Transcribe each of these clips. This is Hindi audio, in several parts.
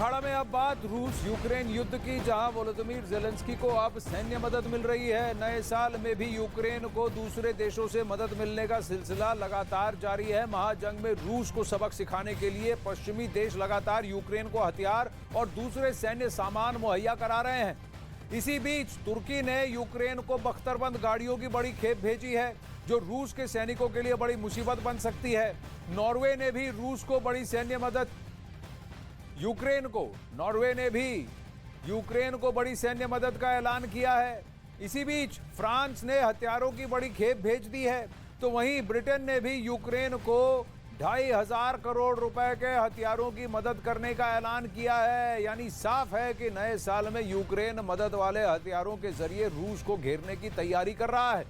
अखाड़ा में अब बात रूस यूक्रेन युद्ध की, जहां वोलोदिमीर ज़ेलेंस्की को अब सैन्य मदद मिल रही है। नए साल में भी यूक्रेन को दूसरे देशों से मदद मिलने का सिलसिला लगातार जारी है। महाजंग में रूस को सबक सिखाने के लिए पश्चिमी देश लगातार यूक्रेन को हथियार और दूसरे सैन्य सामान मुहैया करा रहे हैं। इसी बीच तुर्की ने यूक्रेन को बख्तरबंद गाड़ियों की बड़ी खेप भेजी है, जो रूस के सैनिकों के लिए बड़ी मुसीबत बन सकती है। नॉर्वे ने भी रूस को बड़ी सैन्य मदद नॉर्वे ने भी यूक्रेन को बड़ी सैन्य मदद का ऐलान किया है। इसी बीच फ्रांस ने हथियारों की बड़ी खेप भेज दी है, तो वहीं ब्रिटेन ने भी यूक्रेन को 2,500 करोड़ रुपए के हथियारों की मदद करने का ऐलान किया है। यानी साफ है कि नए साल में यूक्रेन मदद वाले हथियारों के जरिए रूस को घेरने की तैयारी कर रहा है।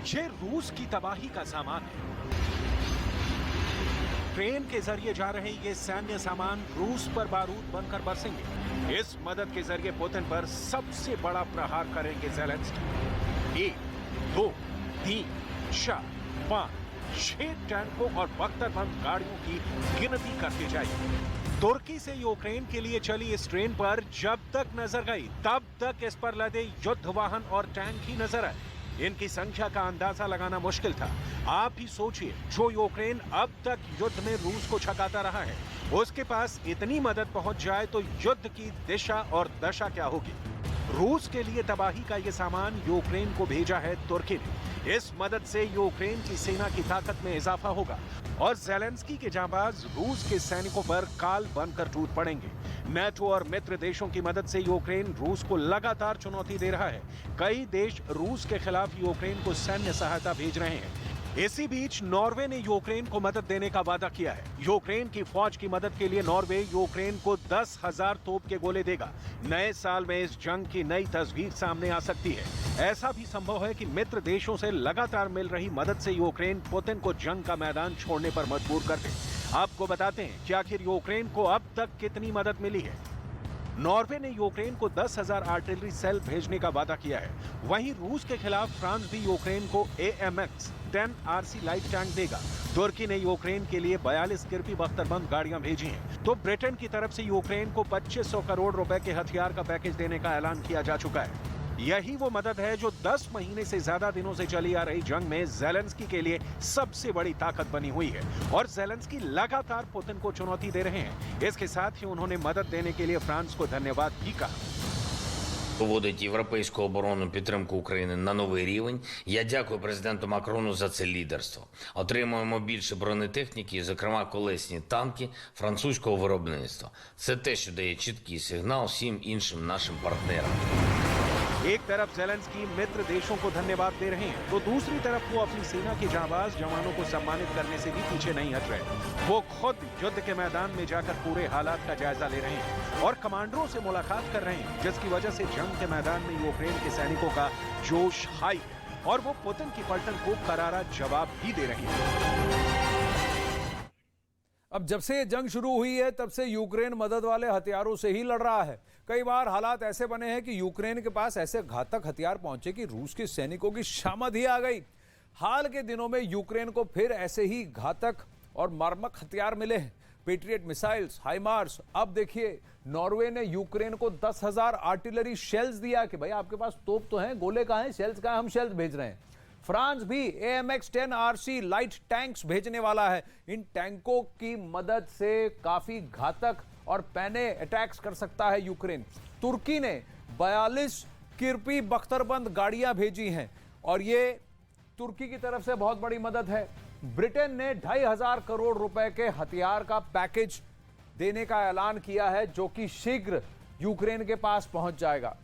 ये रूस की तबाही का सामान है। ट्रेन के जरिए जा रहे ये सैन्य सामान रूस पर बारूद बनकर बरसेंगे। इस मदद के जरिए पुतिन पर सबसे बड़ा प्रहार करेंगे ज़ेलेंस्की। 1, 2, 3, 4, 5, 6 टैंकों और बख्तरबंद गाड़ियों की गिनती करते जाइए। तुर्की से यूक्रेन के लिए चली इस ट्रेन पर जब तक नजर गई, तब तक इस पर लदे युद्ध वाहन और टैंक ही नजर आए। इनकी संख्या का अंदाजा लगाना मुश्किल था। आप ही सोचिए, जो यूक्रेन अब तक युद्ध में रूस को छकाता रहा है, उसके पास इतनी मदद पहुंच जाए तो युद्ध की दिशा और दशा क्या होगी। रूस के लिए तबाही का यह सामान यूक्रेन को भेजा है तुर्की ने। इस मदद से यूक्रेन की सेना की ताकत में इजाफा होगा और ज़ेलेंस्की के जांबाज रूस के सैनिकों पर काल बनकर टूट पड़ेंगे। नेटो और मित्र देशों की मदद से यूक्रेन रूस को लगातार चुनौती दे रहा है। कई देश रूस के खिलाफ यूक्रेन को सैन्य सहायता भेज रहे हैं। इसी बीच नॉर्वे ने यूक्रेन को मदद देने का वादा किया है। यूक्रेन की फौज की मदद के लिए नॉर्वे यूक्रेन को 10,000 तोप के गोले देगा। नए साल में इस जंग की नई तस्वीर सामने आ सकती है। ऐसा भी संभव है कि मित्र देशों से लगातार मिल रही मदद से यूक्रेन पुतिन को जंग का मैदान छोड़ने पर मजबूर कर दे। आपको बताते हैं कि आखिर यूक्रेन को अब तक कितनी मदद मिली है। नॉर्वे ने यूक्रेन को 10,000 आर्टिलरी सेल भेजने का वादा किया है। वहीं रूस के खिलाफ फ्रांस भी यूक्रेन को AMX 10 RC लाइट टैंक देगा। तुर्की ने यूक्रेन के लिए 42 किरपी बख्तरबंद गाड़ियां भेजी हैं। तो ब्रिटेन की तरफ से यूक्रेन को 2500 करोड़ रुपए के हथियार का पैकेज देने का ऐलान किया जा चुका है। यही वो मदद है जो 10 महीने से ज्यादा दिनों से चली आ रही जंग में ज़ेलेंस्की के लिए सबसे बड़ी ताकत बनी हुई है। और ज़ेलेंस्की लगातार पुतिन को चुनौती दे रहे हैं। इसके साथ ही उन्होंने मदद देने के लिए फ्रांस को धन्यवाद भी कहा। Поводить європейську оборонну підтримку України на новий рівень. Я дякую президенту Макрону за це лідерство. Отримуємо більше бронетехніки, зокрема колесні танки французького виробництва. Це те, що дає чіткий сигнал всім іншим нашим партнерам. एक तरफ ज़ेलेंस्की मित्र देशों को धन्यवाद दे रहे हैं, तो दूसरी तरफ वो अपनी सेना के जांबाज जवानों को सम्मानित करने से भी पीछे नहीं हट रहे। वो खुद युद्ध के मैदान में जाकर पूरे हालात का जायजा ले रहे हैं और कमांडरों से मुलाकात कर रहे हैं, जिसकी वजह से जंग के मैदान में यूक्रेन के सैनिकों का जोश हाई है और वो पुतिन की पलटन को करारा जवाब भी दे रहे हैं। अब जब से ये जंग शुरू हुई है, तब से यूक्रेन मदद वाले हथियारों से ही लड़ रहा है। कई बार हालात ऐसे बने हैं कि यूक्रेन के पास ऐसे घातक हथियार पहुंचे कि रूस के सैनिकों की शामत ही आ गई। हाल के दिनों में यूक्रेन को फिर ऐसे ही घातक और मारक हथियार मिले हैं। Patriot missiles, HIMARS. अब देखिए, नॉर्वे ने यूक्रेन को 10,000 आर्टिलरी शेल्स दिया कि भाई आपके पास तोप तो हैं, गोले कहाँ हैं, शेल्स कहाँ हैं, हम शेल्स भेज रहे हैं। फ्रांस भी AMX 10 RC लाइट टैंक्स भेजने वाला है। इन टैंकों की मदद से काफी घातक और पैने अटैक्स कर सकता है यूक्रेन। तुर्की ने 42 किरपी बख्तरबंद गाड़ियां भेजी हैं और ये तुर्की की तरफ से बहुत बड़ी मदद है। ब्रिटेन ने 2,500 करोड़ रुपए के हथियार का पैकेज देने का ऐलान किया है, जो कि शीघ्र यूक्रेन के पास पहुंच जाएगा।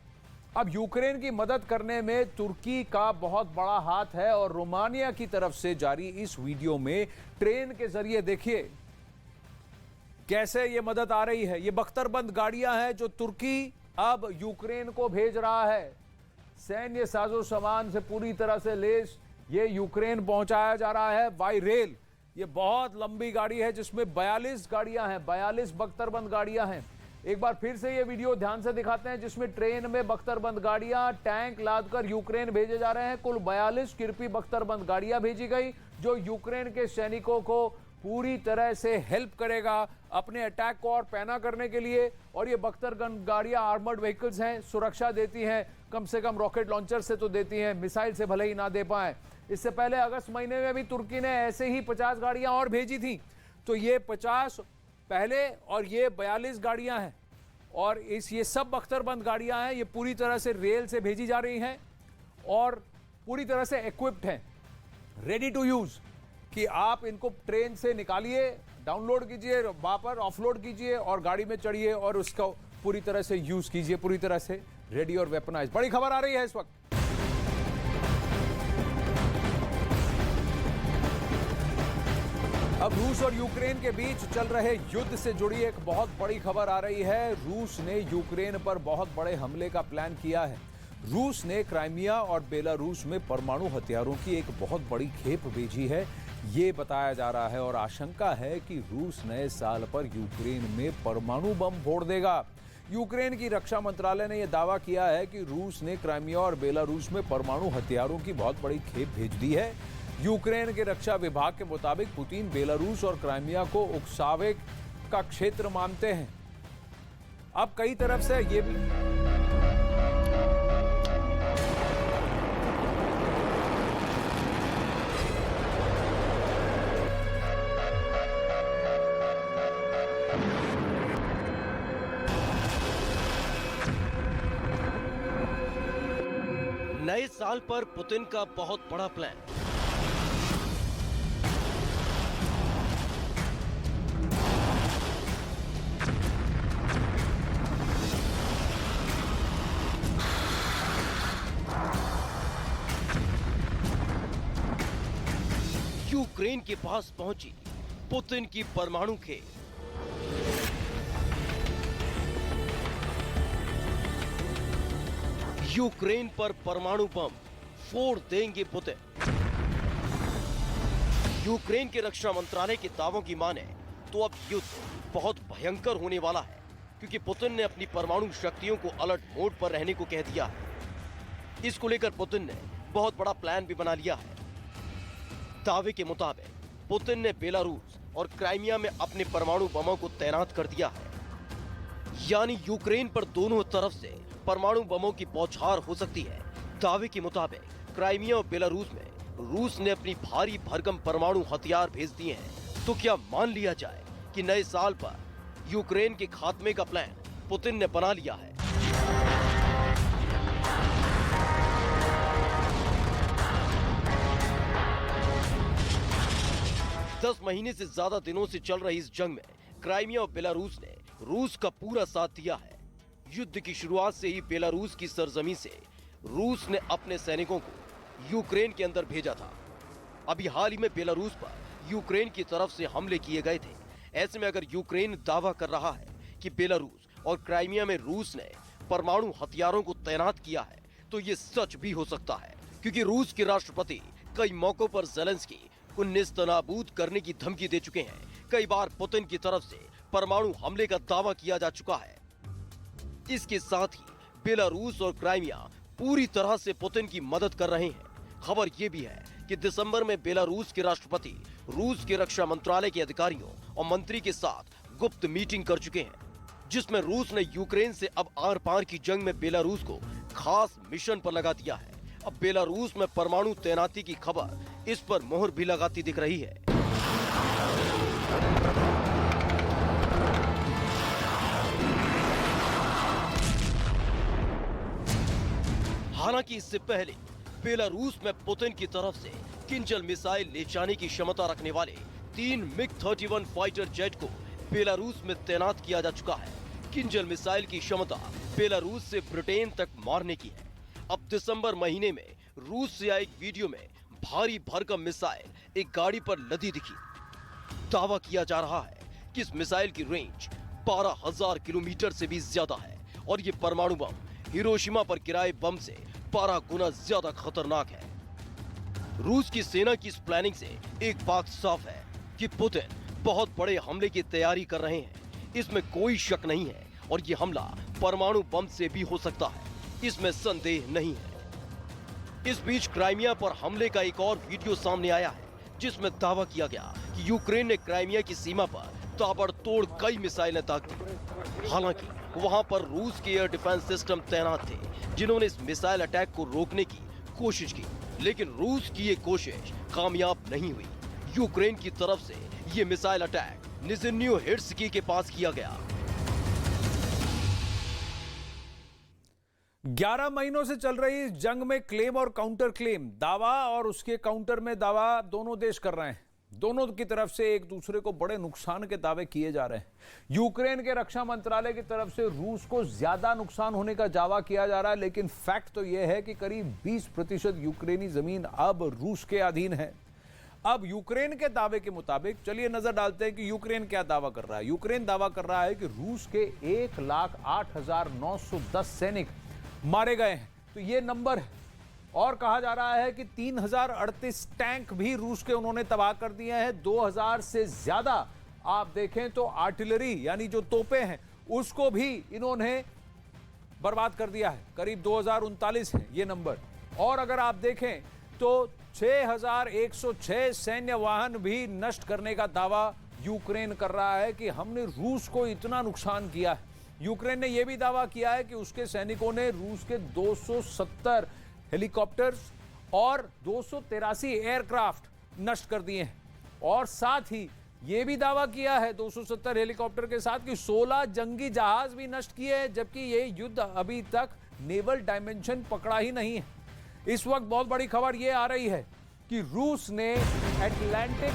अब यूक्रेन की मदद करने में तुर्की का बहुत बड़ा हाथ है और रोमानिया की तरफ से जारी इस वीडियो में ट्रेन के जरिए देखिए कैसे ये मदद आ रही है। ये बख्तरबंद गाड़ियां हैं जो तुर्की अब यूक्रेन को भेज रहा है। सैन्य साजो सामान से पूरी तरह से लेस ये यूक्रेन पहुंचाया जा रहा है बाय रेल। ये बहुत लंबी गाड़ी है जिसमें 42 गाड़ियां हैं, 42 बख्तरबंद गाड़ियां हैं। एक बार फिर से ये वीडियो ध्यान से दिखाते हैं जिसमें ट्रेन में बख्तरबंद गाड़ियां, टैंक लादकर यूक्रेन भेजे जा रहे हैं। कुल 42 किरपी बख्तरबंद गाड़ियां भेजी गई जो यूक्रेन के सैनिकों को पूरी तरह से हेल्प करेगा अपने अटैक को और पैना करने के लिए। और ये बख्तरबंद गाड़ियां आर्मर्ड व्हीकल्स हैं, सुरक्षा देती हैं, कम से कम रॉकेट लॉन्चर से तो देती हैं, मिसाइल से भले ही ना दे पाए। इससे पहले अगस्त महीने में भी तुर्की ने ऐसे ही 50 गाड़ियां और भेजी थी। तो ये 50 पहले और ये 42 गाड़ियां हैं और ये सब बख्तरबंद गाड़ियां हैं। ये पूरी तरह से रेल से भेजी जा रही हैं और पूरी तरह से इक्विप्ड हैं, रेडी टू यूज, कि आप इनको ट्रेन से निकालिए, डाउनलोड कीजिए, वहां पर ऑफलोड कीजिए और गाड़ी में चढ़िए और उसका पूरी तरह से यूज कीजिए, पूरी तरह से रेडी और वेपनाइज। बड़ी खबर आ रही है इस वक्त। अब रूस और यूक्रेन के बीच चल रहे युद्ध से जुड़ी एक बहुत बड़ी खबर आ रही है। रूस ने यूक्रेन पर बहुत बड़े हमले का प्लान किया है। रूस ने क्राइमिया और बेलारूस में परमाणु हथियारों की एक बहुत बड़ी खेप भेजी है, ये बताया जा रहा है। और आशंका है कि रूस नए साल पर यूक्रेन में परमाणु बम फोड़ देगा। यूक्रेन की रक्षा मंत्रालय ने यह दावा किया है कि रूस ने क्राइमिया और बेलारूस में परमाणु हथियारों की बहुत बड़ी खेप भेज दी है। यूक्रेन के रक्षा विभाग के मुताबिक पुतिन बेलारूस और क्राइमिया को उकसावे का क्षेत्र मानते हैं। अब कई तरफ से ये भी नए साल पर पुतिन का बहुत बड़ा प्लान। यूक्रेन के पास पहुंची पुतिन की परमाणु खेप। यूक्रेन पर परमाणु बम फोड़ देंगे पुतिन। यूक्रेन के रक्षा मंत्रालय के दावों की माने तो अब युद्ध बहुत भयंकर होने वाला है, क्योंकि पुतिन ने अपनी परमाणु शक्तियों को अलर्ट मोड पर रहने को कह दिया है। इसको लेकर पुतिन ने बहुत बड़ा प्लान भी बना लिया है। दावे के मुताबिक पुतिन ने बेलारूस और क्राइमिया में अपने परमाणु बमों को तैनात कर दिया है, यानी यूक्रेन पर दोनों तरफ से परमाणु बमों की बौछार हो सकती है। दावे के मुताबिक क्राइमिया और बेलारूस में रूस ने अपनी भारी भरकम परमाणु हथियार भेज दिए हैं। तो क्या मान लिया जाए कि नए साल पर यूक्रेन के खात्मे का प्लान पुतिन ने बना लिया है? दस महीने से ज्यादा दिनों से चल रही इस जंग में क्राइमिया और बेलारूस ने रूस का पूरा साथ दिया है। युद्ध की शुरुआत से ही बेलारूस की सरजमी से रूस ने अपने सैनिकों को यूक्रेन के अंदर भेजा था। अभी हाल ही में बेलारूस पर यूक्रेन की तरफ से हमले किए गए थे। ऐसे में अगर यूक्रेन दावा कर रहा है कि बेलारूस और क्राइमिया में रूस ने परमाणु हथियारों को तैनात किया है, तो ये सच भी हो सकता है, क्योंकि रूस के राष्ट्रपति कई मौकों पर ज़ेलेंस्की को नेस्तनाबूद करने की धमकी दे चुके हैं। कई बार पुतिन की तरफ से परमाणु हमले का दावा किया जा चुका है। इसके साथ ही बेलारूस और क्राइमिया पूरी तरह से पुतिन की मदद कर रहे हैं। खबर यह भी है कि दिसंबर में बेलारूस के राष्ट्रपति रूस के रक्षा मंत्रालय के अधिकारियों और मंत्री के साथ गुप्त मीटिंग कर चुके हैं, जिसमें रूस ने यूक्रेन से अब आर पार की जंग में बेलारूस को खास मिशन पर लगा दिया है। अब बेलारूस में परमाणु तैनाती की खबर इस पर मोहर भी लगाती दिख रही है। हालांकि इससे पहले बेलारूस में पुतिन की तरफ से किंजल मिसाइल ले जाने की क्षमता रखने वाले 3 मिग-31 फाइटर जेट को बेलारूस में तैनात किया जा चुका है। किंजल मिसाइल की क्षमता बेलारूस से ब्रिटेन तक मारने की है। अब दिसंबर महीने में रूस से आए एक वीडियो में भारी भरकम मिसाइल एक गाड़ी पर लदी दिखी। दावा किया जा रहा है कि इस मिसाइल की रेंज 12,000 किलोमीटर से भी ज्यादा है और ये परमाणु बम हिरोशिमा पर गिराए बम से 12 गुना ज्यादा खतरनाक है। रूस की सेना की इस प्लानिंग से एक बात साफ है कि पुतिन बहुत बड़े हमले की तैयारी कर रहे हैं। इसमें कोई शक नहीं है और ये हमला परमाणु बम से भी हो सकता है, इसमें संदेह नहीं है। इस बीच क्राइमिया पर हमले का एक और वीडियो सामने आया है जिसमें दावा किया गया कि यूक्रेन ने क्राइमिया की सीमा पर ताबड़तोड़ कई मिसाइलें दाग दी। हालांकि वहां पर रूस के एयर डिफेंस सिस्टम तैनात थे जिन्होंने इस मिसाइल अटैक को रोकने की कोशिश की, लेकिन रूस की ये कोशिश कामयाब नहीं हुई। यूक्रेन की तरफ से ये मिसाइल अटैक निजिन्योहेड्स्की के पास किया गया। 11 महीनों से चल रही इस जंग में क्लेम और काउंटर क्लेम, दावा और उसके काउंटर में दावा दोनों देश कर रहे हैं। दोनों की तरफ से एक दूसरे को बड़े नुकसान के दावे किए जा रहे हैं। यूक्रेन के रक्षा मंत्रालय की तरफ से रूस को ज्यादा नुकसान होने का दावा किया जा रहा है, लेकिन फैक्ट तो यह है कि करीब 20% यूक्रेनी जमीन अब रूस के अधीन है। अब यूक्रेन के दावे के मुताबिक चलिए नजर डालते हैं कि यूक्रेन क्या दावा कर रहा है। यूक्रेन दावा कर रहा है कि रूस के 1,08,910 सैनिक मारे गए हैं, तो ये नंबर है। और कहा जा रहा है कि 3,038 टैंक भी रूस के उन्होंने तबाह कर दिए हैं। 2,000 से ज्यादा आप देखें तो आर्टिलरी यानी जो तोपें हैं उसको भी इन्होंने बर्बाद कर दिया है। करीब 2,039 है ये नंबर। और अगर आप देखें तो 6,106 सैन्य वाहन भी नष्ट करने का दावा यूक्रेन कर रहा है कि हमने रूस को इतना नुकसान किया है। यूक्रेन ने यह भी दावा किया है कि उसके सैनिकों ने रूस के 270 हेलीकॉप्टर्स और 283 एयरक्राफ्ट नष्ट कर दिए हैं। और साथ ही यह भी दावा किया है 270 हेलीकॉप्टर के साथ कि 16 जंगी जहाज भी नष्ट किए हैं, जबकि यह युद्ध अभी तक नेवल डायमेंशन पकड़ा ही नहीं है। इस वक्त बहुत बड़ी खबर यह आ रही है कि रूस ने अटलांटिक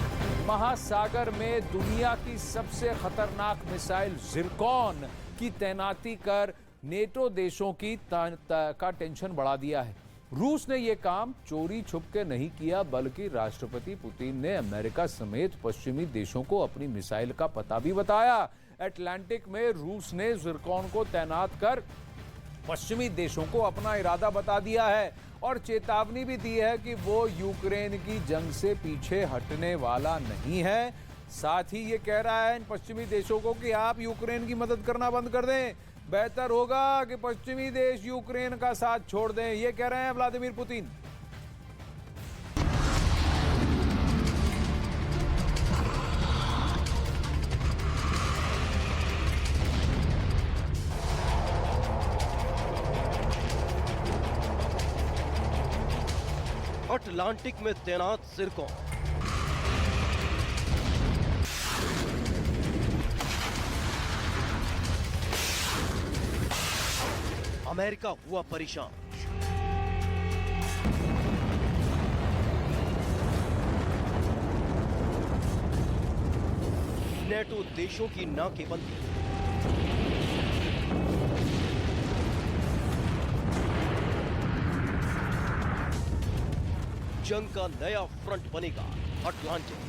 महासागर में दुनिया की सबसे खतरनाक मिसाइल ज़िरकॉन की तैनाती कर नेटो देशों की का टेंशन बढ़ा दिया है। रूस ने यह काम चोरी छुप के नहीं किया, बल्कि राष्ट्रपति पुतिन ने अमेरिका समेत पश्चिमी देशों को अपनी मिसाइल का पता भी बताया। अटलांटिक में रूस ने ज़िरकॉन को तैनात कर पश्चिमी देशों को अपना इरादा बता दिया है और चेतावनी भी दी है कि वो यूक्रेन की जंग से पीछे हटने वाला नहीं है। साथ ही ये कह रहा है इन पश्चिमी देशों को कि आप यूक्रेन की मदद करना बंद कर दें, बेहतर होगा कि पश्चिमी देश यूक्रेन का साथ छोड़ दें, ये कह रहे हैं व्लादिमीर पुतिन। अटलांटिक में तैनात ज़िरकॉन। अमेरिका हुआ परेशान। नेटो देशों की नाकेबंदी। जंग का नया फ्रंट बनेगा अटलांटिक।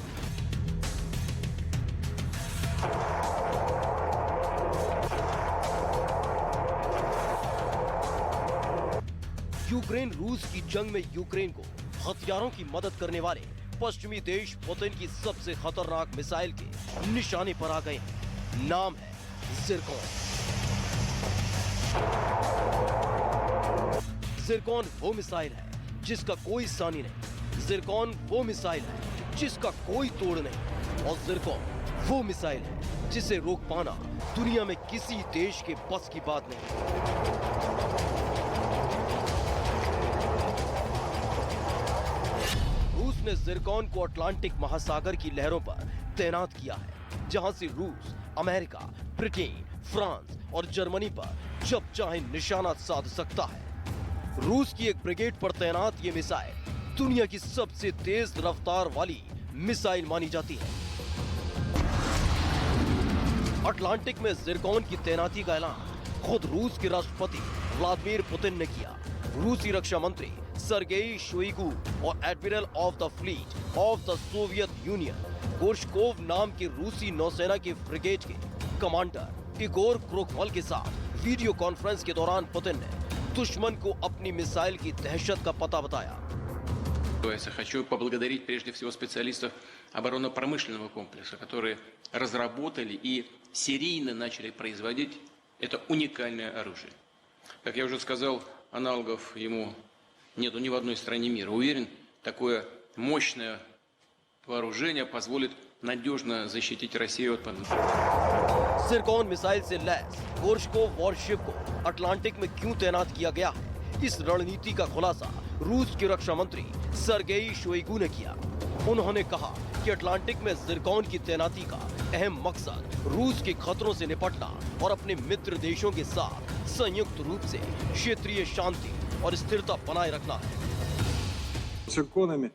यूक्रेन रूस की जंग में यूक्रेन को हथियारों की मदद करने वाले पश्चिमी देश पुतिन की सबसे खतरनाक मिसाइल के निशाने पर आ गए हैं। नाम है ज़िरकॉन। ज़िरकॉन वो मिसाइल है जिसका कोई सानी नहीं। ज़िरकॉन वो मिसाइल है जिसका कोई तोड़ नहीं। और ज़िरकॉन वो मिसाइल है जिसे रोक पाना दुनिया में किसी देश के बस की बात नहीं। रूस ने ज़िरकॉन को अटलांटिक महासागर की लहरों पर तैनात किया है, जहां से रूस, अमेरिका, ब्रिटेन, फ्रांस और जर्मनी पर जब चाहे निशाना साध सकता है। रूस की एक ब्रिगेड पर तैनात ये मिसाइल दुनिया की सबसे तेज रफ्तार वाली मिसाइल मानी जाती है। अटलांटिक में ज़िरकॉन की तैनाती का ऐलान खुद रूस के राष्ट्रपति व्लादिमीर पुतिन ने किया। रूसी रक्षा मंत्री सर्गेई शोइगु और admiral of the fleet of the Soviet union Gorshkov नाम के रूसी नौसेना के ब्रिगेड के कमांडर इगोर क्रोखवल के साथ वीडियो कॉन्फ्रेंस के दौरान पुतिन ने दुश्मन को अपनी मिसाइल की दहशत का पता बताया। Хочу поблагодарить прежде всего специалистов оборонно-промышленного комплекса, которые разработали и серийно начали производить это уникальное оружие. Как я уже сказал, аналогов ему нету ни в одной стране мира. Уверен, такое мощное вооружение позволит надежно защитить Россию от подвоха. जिरकॉन मिसाइल से लैस गोर्शको वॉरशिप को अटलांटिक में क्यों तैनात किया गया है, इस रणनीति का खुलासा रूस के रक्षा मंत्री सर्गेई शोइगु ने किया। उन्होंने कहा कि अटलांटिक में जिरकॉन की तैनाती का अहम मकसद रूस के खतरों से निपटना और अपने मित्र देशों के साथ संयुक्त रूप से क्षेत्रीय शांति और स्थिरता बनाए रखना है। Цирконами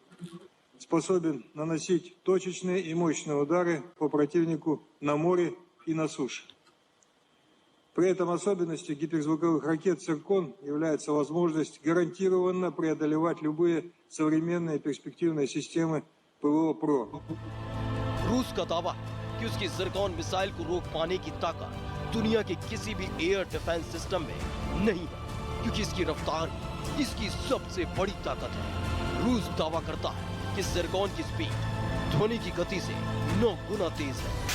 способен наносить точечные и мощные удары по противнику на море и на суше. При этом особенностью гиперзвуковых ракет «Циркон» является возможность гарантированно преодолевать любые современные перспективные системы ПВО ПРО. रूस का दावा है कि उसकी जिरकॉन मिसाइल को रोक पाने की ताकत दुनिया के किसी भी एयर डिफेंस सिस्टम में नहीं है, क्योंकि इसकी रफ्तार ही इसकी सबसे बड़ी ताकत है। रूस दावा करता है कि जिरकॉन की स्पीड ध्वनि की गति से 9 गुना तेज है।